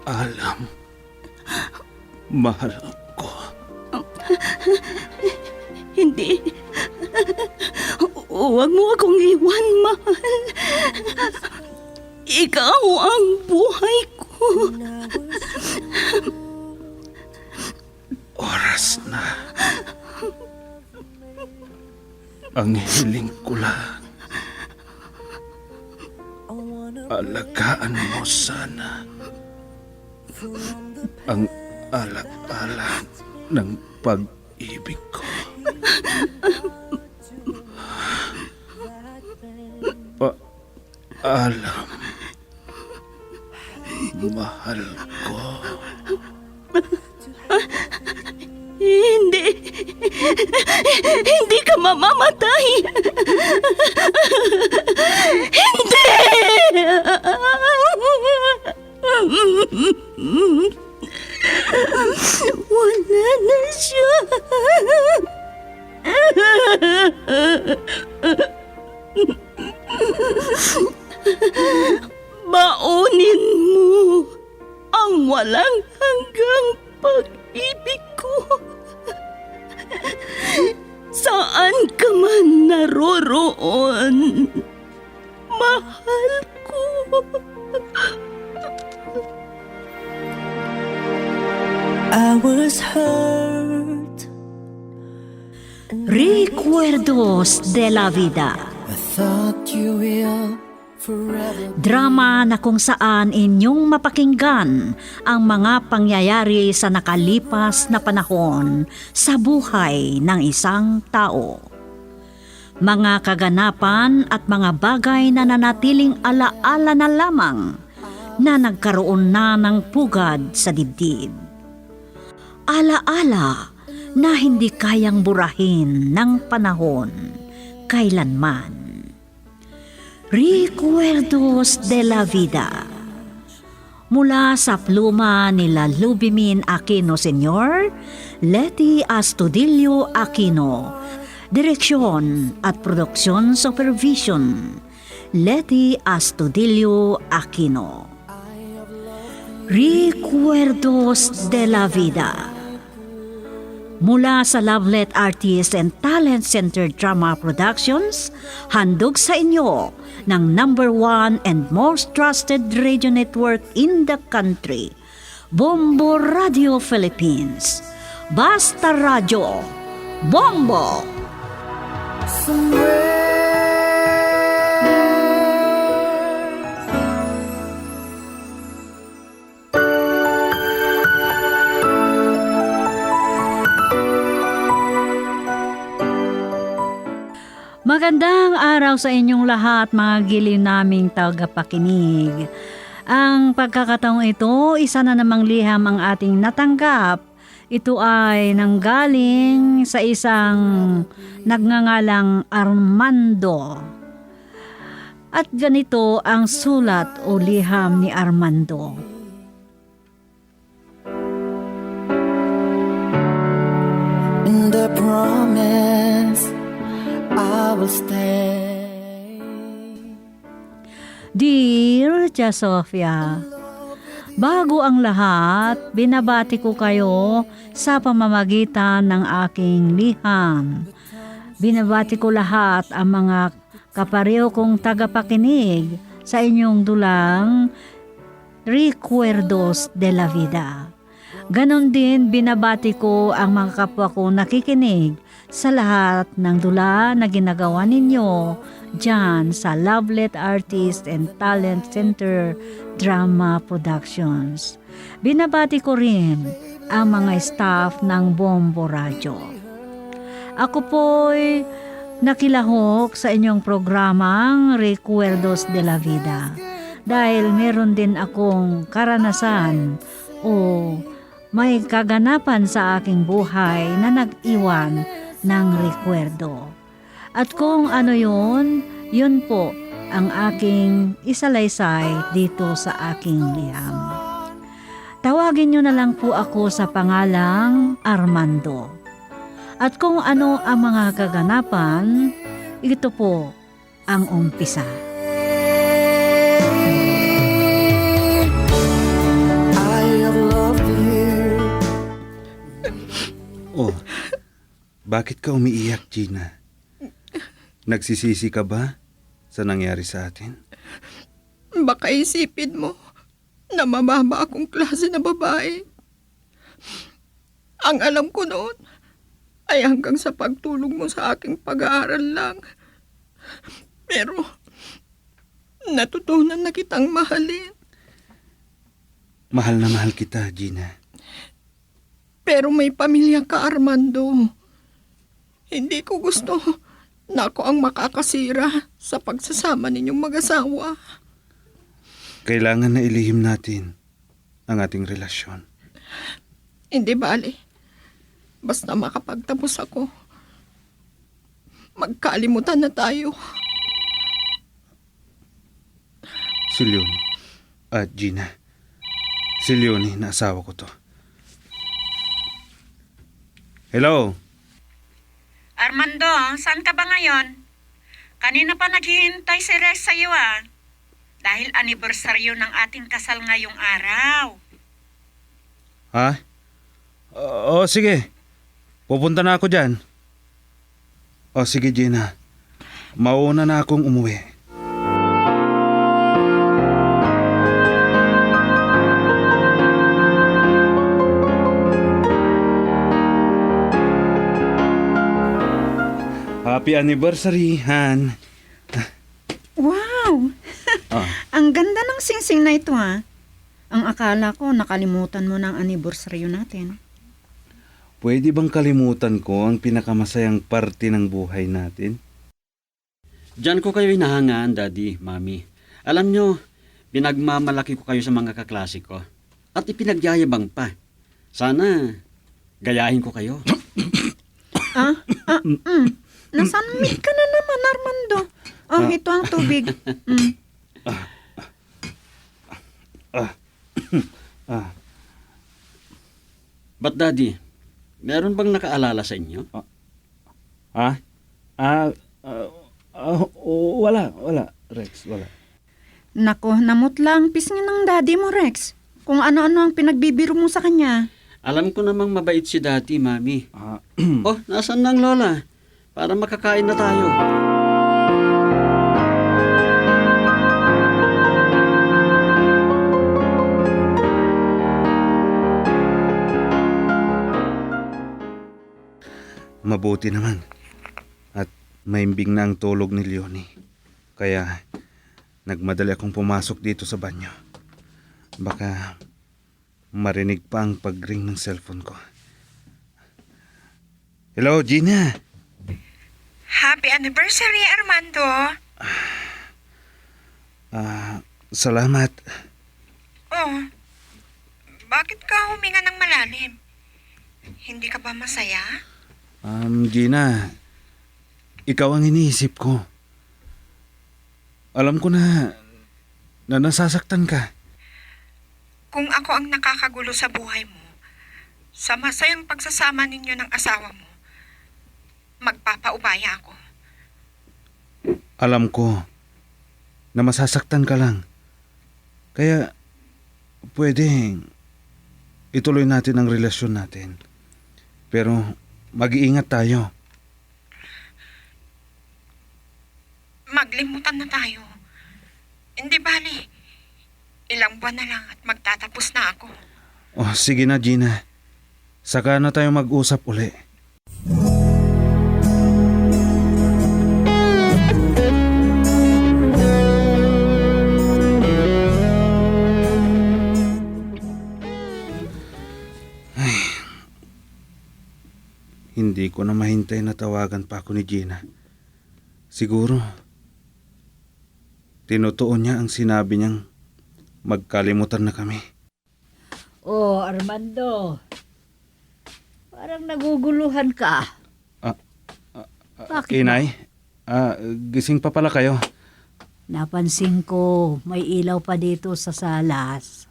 Alam, mahal ko. Hindi. Huwag mo akong iwan, mahal. Ikaw ang buhay ko. Oras na. Ang hiling ko lang, alagaan mo sana ang alak-alak ng pag-ibig ko. Alam, mahal ko. Hindi. Hindi ka mamamatay. Hindi. Wala na siya. Baunin mo ang walang hanggang pag-ibig ko. Saan ka man naroroon, mahal ko. I was hurt. Recuerdos de la Vida. I thought you will forever. Drama na kung saan inyong mapakinggan ang mga pangyayari sa nakalipas na panahon sa buhay ng isang tao. Mga kaganapan at mga bagay na nanatiling alaala na lamang na nagkaroon na ng pugad sa dibdib. Alaala na hindi kayang burahin ng panahon kailanman. Recuerdos de la Vida. Mula sa pluma nila Lubimin Aquino Sr., Letty Astudillo Aquino. Direksyon at produksyon supervision, Letty Astudillo Aquino. Recuerdos de la Vida. Mula sa Lovelet Artist and Talent Center Drama Productions, handog sa inyo ng #1 and most trusted radio network in the country, Bombo Radio Philippines. Basta Radio, Bombo! Magandang araw sa inyong lahat, mga giliw naming tagapakinig. Ang pagkakataong ito, isa na namang liham ang ating natanggap. Ito ay nanggaling sa isang nagngangalang Armando. At ganito ang sulat o liham ni Armando. And I promise I will stay. Dear Tia Sofia, bago ang lahat, binabati ko kayo sa pamamagitan ng aking liham. Binabati ko lahat ang mga kapareho kong tagapakinig sa inyong dulang Recuerdos de la Vida. Ganon din binabati ko ang mga kapwa ko nakikinig sa lahat ng dula na ginagawa ninyo dyan sa Lovelet Artist and Talent Center Drama Productions. Binabati ko rin ang mga staff ng Bombo Radio. Ako po'y nakilahok sa inyong programang Recuerdos de la Vida dahil meron din akong karanasan o may kaganapan sa aking buhay na nag-iwan ng rekwerdo. At kung ano yun po ang aking isalaysay dito sa aking liham. Tawagin nyo na lang po ako sa pangalang Armando. At kung ano ang mga kaganapan, ito po ang umpisa. I Bakit ka umiiyak, Gina? Nagsisisi ka ba sa nangyari sa atin? Baka isipin mo na mababa akong klase na babae. Ang alam ko noon ay hanggang sa pagtulong mo sa aking pag-aaral lang. Pero natutunan na kitang mahalin. Mahal na mahal kita, Gina. Pero may pamilya ka, Armando. Hindi ko gusto na ako ang makakasira sa pagsasama ninyong mag-asawa. Kailangan na ilihim natin ang ating relasyon. Hindi bale. Basta makapagtapos ako. Magkalimutan na tayo. Si Leonie. Gina. Si Leonie, na asawa ko to. Hello? Armando, saan ka ba ngayon? Kanina pa naghihintay si Rex sa'yo Dahil anibersaryo ng ating kasal ngayong araw. Ha? Sige. Pupunta na ako dyan. Sige, Gina. Mauna na akong umuwi. Happy anniversary, Han. Wow! Ang ganda ng singsing na ito Ang akala ko nakalimutan mo ng anibersaryo natin. Pwede bang kalimutan ko ang pinakamasayang parte ng buhay natin? Diyan ko kayo hinahangaan, Daddy, Mami. Alam nyo, pinagmamalaki ko kayo sa mga kaklase ko. At ipinagyayabang pa. Sana, gayahin ko kayo. Nasanmit ka na naman, Armando. Ito ang tubig. But Daddy, meron bang nakaalala sa inyo? Wala, Rex, wala. Nako, namutla ang pisngi ng daddy mo, Rex. Kung ano-ano ang pinagbibiro mo sa kanya. Alam ko namang mabait si Daddy, Mami. Nasaan na ang Lola? Para makakain na tayo. Mabuti naman. At maimbing na ang tulog ni Leonie. Kaya nagmadali akong pumasok dito sa banyo. Baka marinig pa ang pag-ring ng cellphone ko. Hello, Gina. Happy anniversary, Armando. Salamat. Oh, bakit ka huminga ng malalim? Hindi ka ba masaya? Gina, ikaw ang iniisip ko. Alam ko na nasasaktan ka. Kung ako ang nakakagulo sa buhay mo, sa masayang pagsasama ninyo ng asawa mo, magpapaubaya ako. Alam ko na masasaktan ka lang. Kaya pwedeng ituloy natin ang relasyon natin. Pero mag-iingat tayo. Maglimutan na tayo. Hindi bali. Ilang buwan na lang at magtatapos na ako. Sige na, Gina. Saka na tayo mag-usap uli. Hindi ko na mahintay na tawagan pa ako ni Gina. Siguro, tinutuon niya ang sinabi niyang magkalimutan na kami. Armando. Parang naguguluhan ka. Bakit Inay, gising pa pala kayo. Napansin ko, may ilaw pa dito sa salas.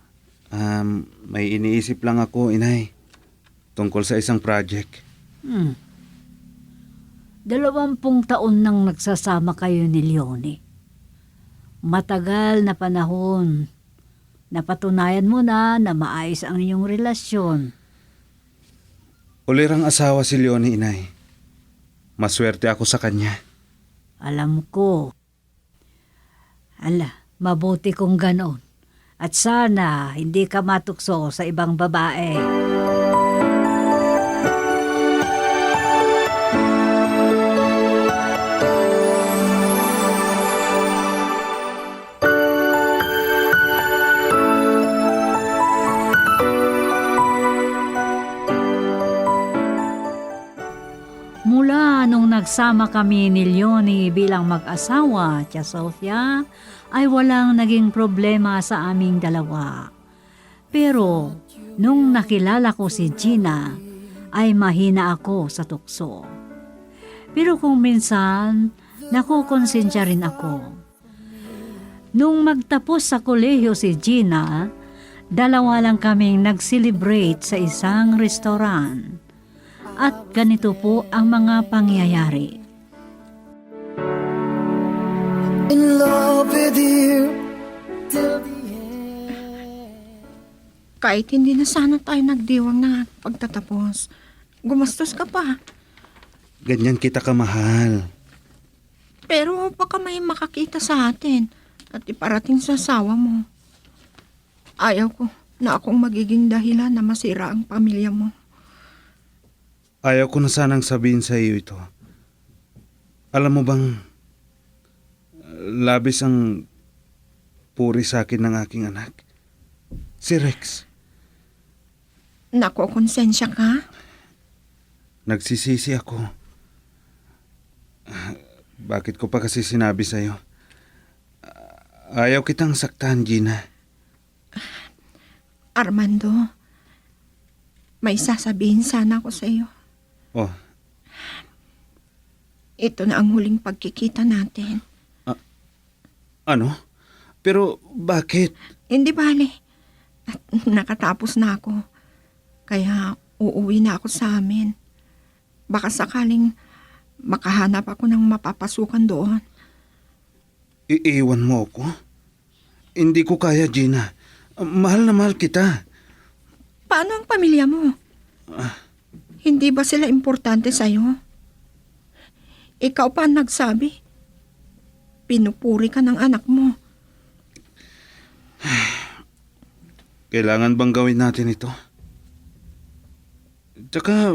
May iniisip lang ako, Inay. Tungkol sa isang project. 20 taon nang nagsasama kayo ni Leonie. Matagal na panahon. Napatunayan mo na maayos ang inyong relasyon. Ulirang asawa si Leonie, Inay. maswerte ako sa kanya. Alam ko. Mabuti kung ganon. At sana hindi ka matukso sa ibang babae. Mula nung nagsama kami ni Leonie bilang mag-asawa, Tia Sofia, ay walang naging problema sa aming dalawa. Pero nung nakilala ko si Gina, ay mahina ako sa tukso. Pero kung minsan, nakukonsensya rin ako. Nung magtapos sa kolehiyo si Gina, dalawa lang kaming nag-celebrate sa isang restaurant. At ganito po ang mga pangyayari. In love with you till the end. Kahit hindi na sana tayo nagdiwang na pagtatapos, gumastos ka pa. Ganyan kita kamahal. Pero baka may makakita sa atin at iparating sa asawa mo. Ayaw ko na akong magiging dahilan na masira ang pamilya mo. Ayaw ko na sanang sabihin sa iyo ito. Alam mo bang, labis ang puri sa akin ng aking anak. Si Rex. Naku, konsensya ka? Nagsisisi ako. Bakit ko pa kasi sinabi sa iyo? Ayaw kitang saktan, Gina. Armando, may sasabihin sana ako sa iyo. Oh, Ito na ang huling pagkikita natin. ano? Pero bakit? Hindi bale. At nakatapos na ako. Kaya uuwi na ako sa amin. Baka sakaling makahanap ako ng mapapasukan doon. Iiwan mo ako? Hindi ko kaya, Gina. Mahal na mahal kita. Paano ang pamilya mo? Hindi ba sila importante sa'yo? Ikaw pa ang nagsabi. Pinupuri ka ng anak mo. Kailangan bang gawin natin ito? Tsaka,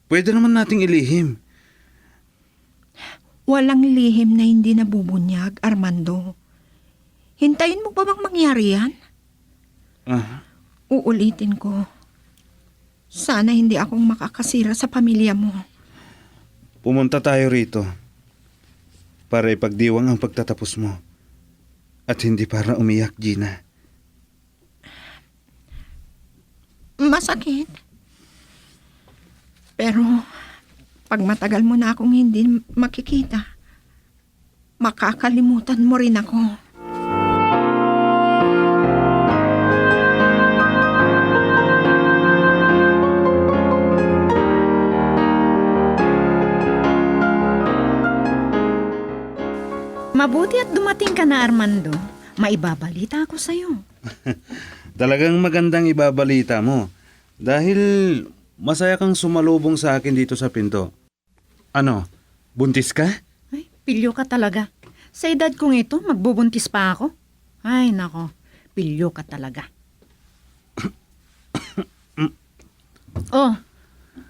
pwede naman nating ilihim. Walang lihim na hindi nabubunyag, Armando. Hintayin mo pa bang mangyari yan? Uulitin ko. Sana hindi akong makakasira sa pamilya mo. Pumunta tayo rito para ipagdiwang ang pagtatapos mo. At hindi para umiyak, Gina. Masakit. Pero pag matagal mo na akong hindi makikita, makakalimutan mo rin ako. Mabuti at dumating ka na, Armando. Maibabalita ako sa'yo. Talagang magandang ibabalita mo. Dahil masaya kang sumalubong sa akin dito sa pinto. Ano, buntis ka? Ay, pilyo ka talaga. Sa edad kong ito, magbubuntis pa ako. Ay, nako. Pilyo ka talaga. Oh,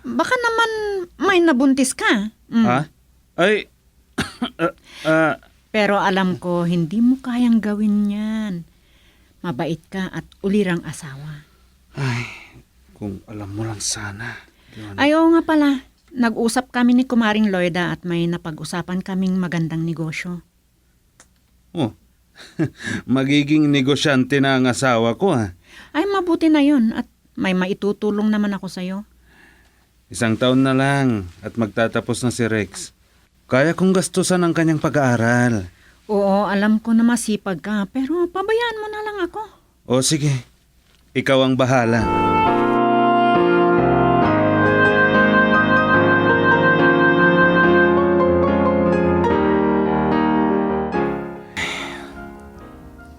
baka naman may nabuntis ka. Ha? Ay, Pero alam ko, hindi mo kayang gawin yan. Mabait ka at ulirang asawa. ay, kung alam mo lang sana. Leonie. Ay, oo nga pala. Nag-usap kami ni Kumaring Loida at may napag-usapan kaming magandang negosyo. Oh, magiging negosyante na ang asawa ko, ha? Ay, mabuti na yun at may maitutulong naman ako sa'yo. 1 taon na lang at magtatapos na si Rex. Kaya kong gastusan ang kanyang pag-aaral. Oo, alam ko na masipag ka, pero pabayaan mo na lang ako. O sige, ikaw ang bahala.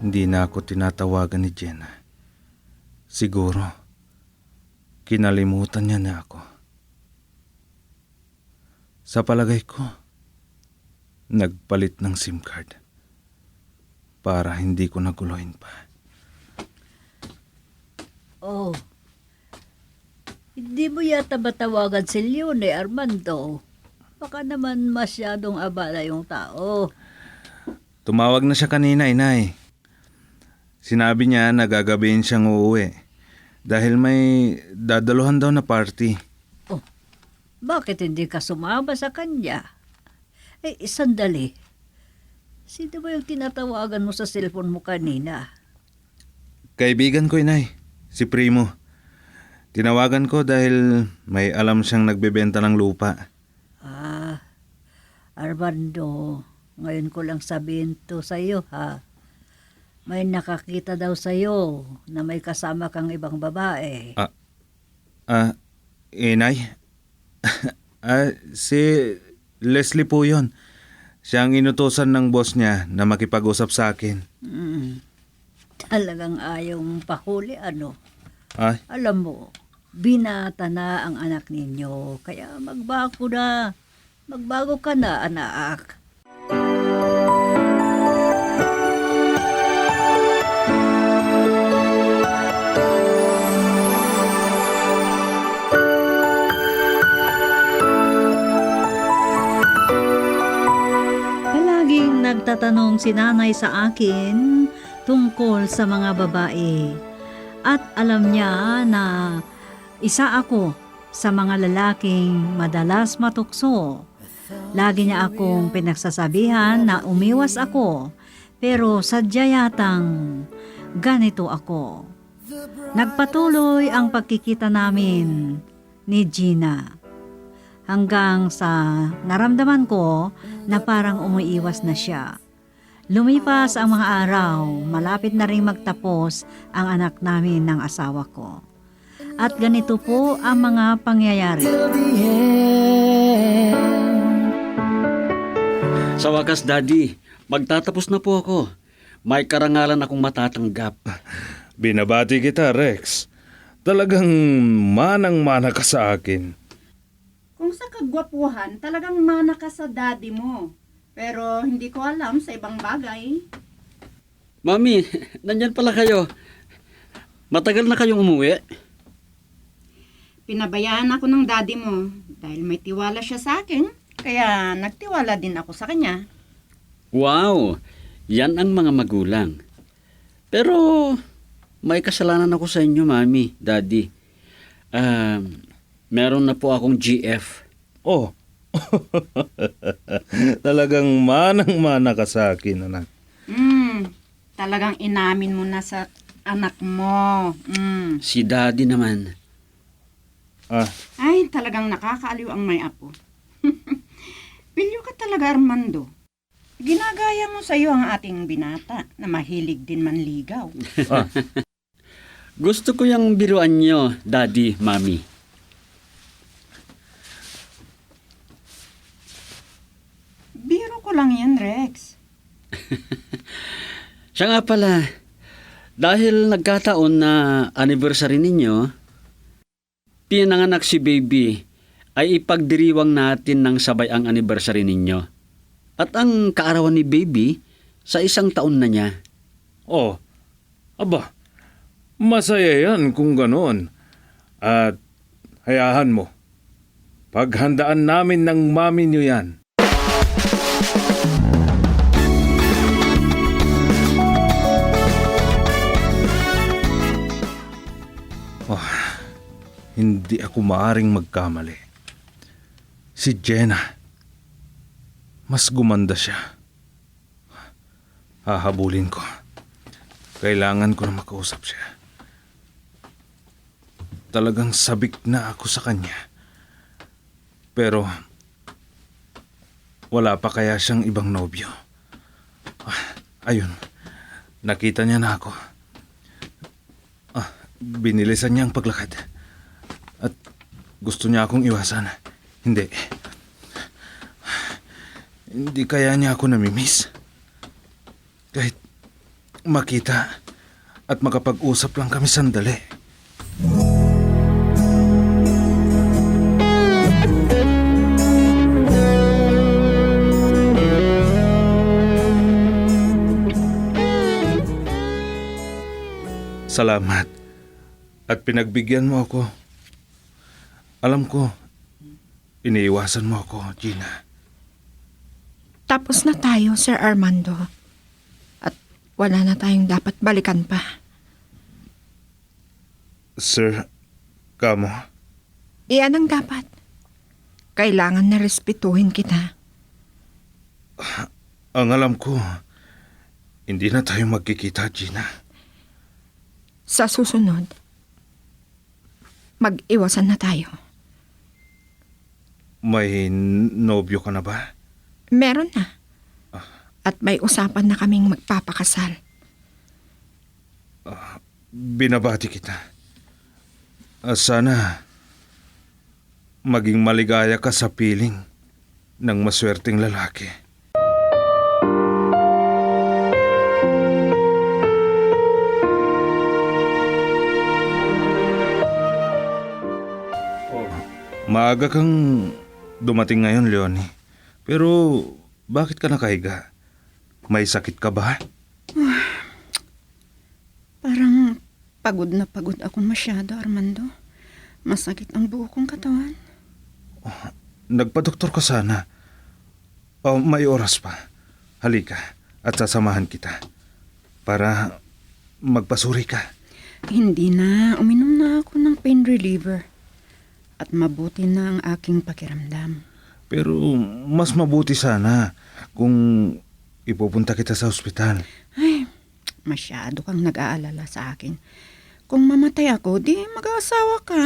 Hindi na ako tinatawagan ni Jenna. Siguro, kinalimutan niya na ako. Sa palagay ko, nagpalit ng SIM card para hindi ko naguluhin pa. Oh, hindi mo yata matawagan si Leon Armando. Baka naman masyadong abala yung tao. Tumawag na siya kanina, inay. Sinabi niya na gagabihin siyang uuwi dahil may dadaluhan daw na party. Bakit hindi ka sumama sa kanya? Sandali. Sino ba yung tinatawagan mo sa cellphone mo kanina? Kaibigan ko, inay. Si Primo. Tinawagan ko dahil may alam siyang nagbebenta ng lupa. Armando, ngayon ko lang sabihin to sa'yo, ha? May nakakita daw sa'yo na may kasama kang ibang babae. Inay? Si Leslie po yun. Siya ang inutusan ng boss niya na makipag-usap sa akin. Talagang ayaw mong pahuli, ano? Ay, Alam mo, binata na ang anak ninyo, kaya magbago na. Magbago ka na, anak. Palaging nagtatanong si nanay sa akin tungkol sa mga babae. At alam niya na isa ako sa mga lalaking madalas matukso. Lagi niya akong pinagsasabihan na umiwas ako, pero sadya yatang ganito ako. Nagpatuloy ang pagkikita namin ni Gina hanggang sa naramdaman ko na parang umiiwas na siya. Lumipas ang mga araw, malapit na rin magtapos ang anak namin ng asawa ko. At ganito po ang mga pangyayari. Sa wakas, Daddy, magtatapos na po ako. May karangalan akong matatanggap. binabati kita, Rex. Talagang manang-mana ka sa akin. Kung sa kagwapuhan, talagang mana ka sa daddy mo. Pero hindi ko alam sa ibang bagay. Mami, nandyan pala kayo. Matagal na kayong umuwi? Pinabayaan ako ng daddy mo dahil may tiwala siya sa akin. Kaya nagtiwala din ako sa kanya. Wow, yan ang mga magulang. Pero may kasalanan ako sa inyo, Mami, Daddy. Meron na po akong GF. Oh, talagang manang-mana ka sa akin, anak. Talagang inamin mo na sa anak mo. Si Daddy naman. Ay, talagang nakakaaliw ang may apo. Pilyo ka talaga, Armando. Ginagaya mo sa iyo ang ating binata na mahilig din manligaw. Gusto ko yung biruan nyo, Daddy, Mami. Biro ko lang yan, Rex. Siya nga pala, dahil nagkataon na anniversary ninyo, pinanganak si Baby, ay ipagdiriwang natin ng sabay ang anniversary ninyo. At ang kaarawan ni Baby, sa 1 taon na niya. Oh, aba, masaya yan kung ganoon. At hayahan mo, paghandaan namin ng mami niyo yan. Hindi ako maaring magkamali. Si Jenna, mas gumanda siya. Hahabulin ko. Kailangan ko na makausap siya. Talagang sabik na ako sa kanya. Pero, wala pa kaya siyang ibang nobyo. Ayun, nakita niya na ako. Binilisan niya ang paglakad. At gusto niya akong iwasan. Hindi. Hindi kaya niya ako namimiss. Kahit makita at makapag-usap lang kami sandali. Salamat. At pinagbigyan mo ako. Alam ko, iniiwasan mo ako, Gina. Tapos na tayo, Sir Armando. At wala na tayong dapat balikan pa. Sir, kamo. Iyan ang dapat. Kailangan na respetuhin kita. Ang alam ko, hindi na tayo magkikita, Gina. Sa susunod, mag-iwasan na tayo. May nobyo ka na ba? Meron na. At may usapan na kaming magpapakasal. Binabati kita. Sana maging maligaya ka sa piling ng maswerteng lalaki. Maaga kang dumating ngayon, Leonie. Pero bakit ka nakahiga? May sakit ka ba? Parang pagod na pagod ako masyado, Armando. Masakit ang buo kong katawan. Nagpa-doktor ka sana. May oras pa. Halika at sasamahan kita para magpasuri ka. Hindi na, uminom na ako ng pain reliever. At mabuti na ang aking pakiramdam. Pero mas mabuti sana kung ipupunta kita sa ospital. Ay, masyado kang nag-aalala sa akin. Kung mamatay ako, di mag-aasawa ka.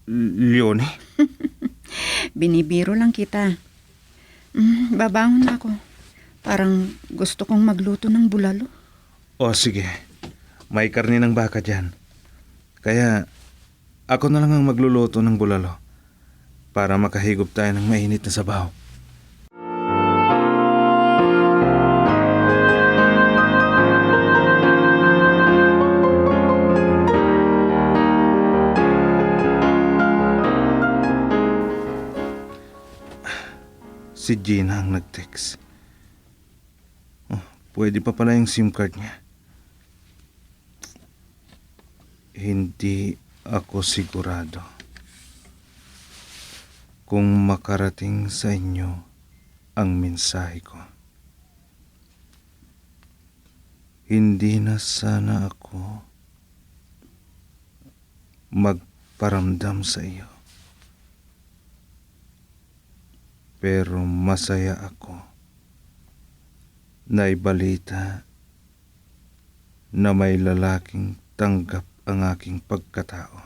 Leonie? Binibiro lang kita. Babangon na ako. Parang gusto kong magluto ng bulalo. O sige, may karne ng baka dyan. Kaya ako na lang ang magluluto ng bulalo para makahigop tayo ng mainit na sabaw. Si Gina ang nag-text. Pwede pa pala yung SIM card niya. Hindi ako sigurado kung makarating sa inyo ang mensahe ko. Hindi na sana ako magparamdam sa iyo. Pero masaya ako na ibalita na may lalaking tanggap ang aking pagkatao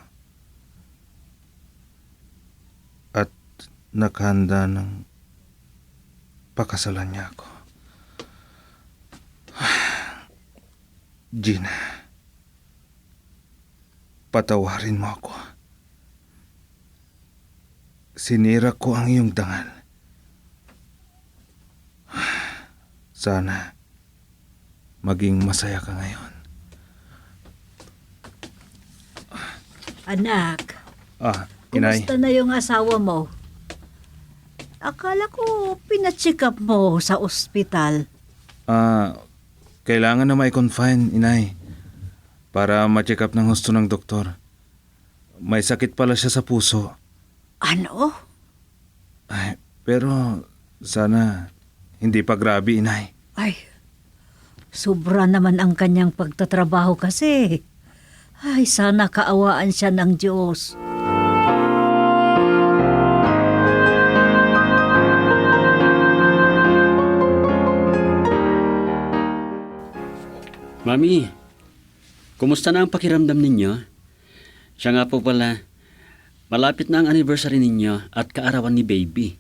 at naghanda ng pakasalan niya ako. Gina, patawarin mo ako. Sinira ko ang iyong dangal. Sana maging masaya ka ngayon. Anak, Inay. kumusta na yung asawa mo? Akala ko pina-check up mo sa ospital. Kailangan na may confine, Inay. Para ma-check up ng husto ng doktor. May sakit pala siya sa puso. Ano? Pero sana hindi pa grabe, Inay. Ay, sobra naman ang kanyang pagtatrabaho kasi. Ay, sana kaawaan siya ng Diyos. Mami, kumusta na ang pakiramdam ninyo? Siya nga po pala, malapit na ang anniversary ninyo at kaarawan ni baby.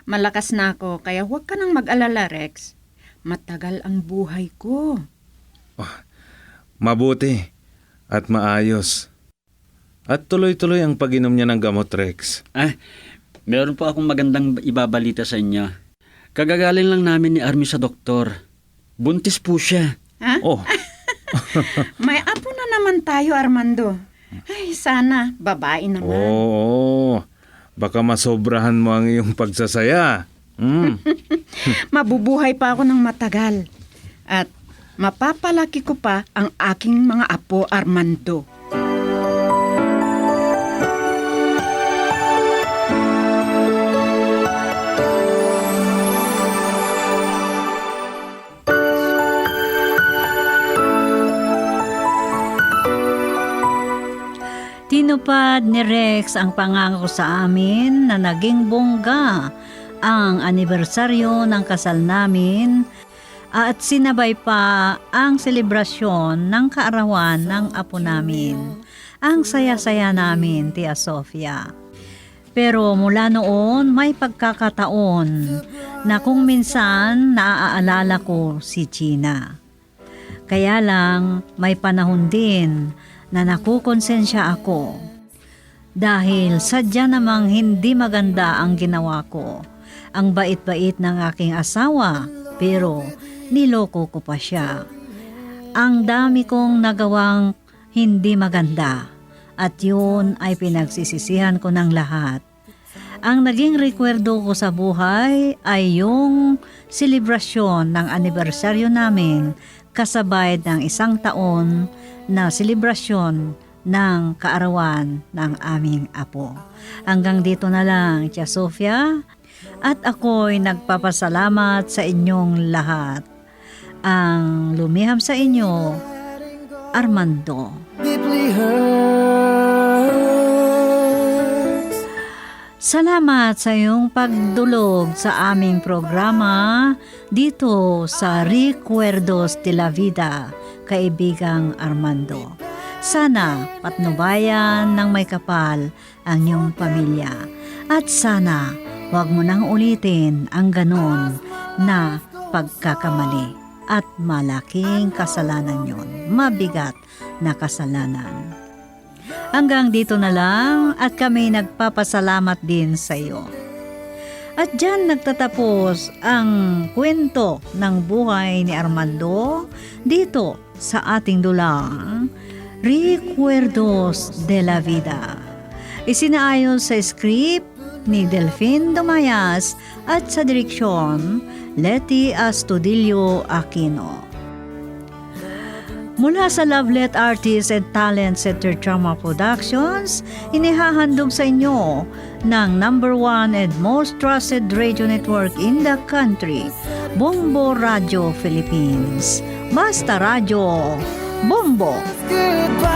Malakas na ako, kaya huwag ka nang mag-alala, Rex. Matagal ang buhay ko. Mabuti at maayos. At tuloy-tuloy ang pag-inom niya ng gamot, Rex. Meron po akong magandang ibabalita sa inyo. Kagagaling lang namin ni Army sa doktor. Buntis po siya. Ha? Oh, May apo na naman tayo, Armando. Ay, sana. Babae naman. oo. Baka masobrahan mo ang iyong pagsasaya. Mabubuhay pa ako ng matagal. At mapapalaki ko pa ang aking mga apo, Armando. Tinupad ni Rex ang pangako sa amin na naging bongga ang anibersaryo ng kasal namin at sinabay pa ang selebrasyon ng kaarawan ng apo namin. Ang saya-saya namin, Tia Sofia. Pero mula noon may pagkakataon na kung minsan naaalala ko si Gina. Kaya lang may panahon din na nakukonsensya ako dahil sadya namang hindi maganda ang ginawa ko. Ang bait-bait ng aking asawa pero niloko ko pa siya. Ang dami kong nagawang hindi maganda at yun ay pinagsisisihan ko ng lahat. Ang naging rekwerdo ko sa buhay ay yung selebrasyon ng anibersaryo namin kasabay ng 1 taon na selebrasyon ng kaarawan ng aming apo. Hanggang dito na lang, Tia Sofia, at ako'y nagpapasalamat sa inyong lahat. Ang lumiham sa inyo, Armando. Deeply hurts. Salamat sa iyong pagdulog sa aming programa dito sa Recuerdos de la Vida, kaibigang Armando. Sana patnubayan ng may kapal ang iyong pamilya at sana huwag mo nang ulitin ang ganon na pagkakamali at malaking kasalanan yon, mabigat na kasalanan. Hanggang dito na lang at kami nagpapasalamat din sa iyo. At dyan nagtatapos ang kwento ng buhay ni Armando dito sa ating dulang Recuerdos de la Vida. Isinaayon sa script ni Delphine Dumayas at sa direksyon Leti Astudillo Aquino. Mula sa Lovelet Artists and Talent Center Drama Productions, inihahandog sa inyo ng #1 and most trusted radio network in the country, Bombo Radio Philippines. Basta Radio, Bombo! Goodbye.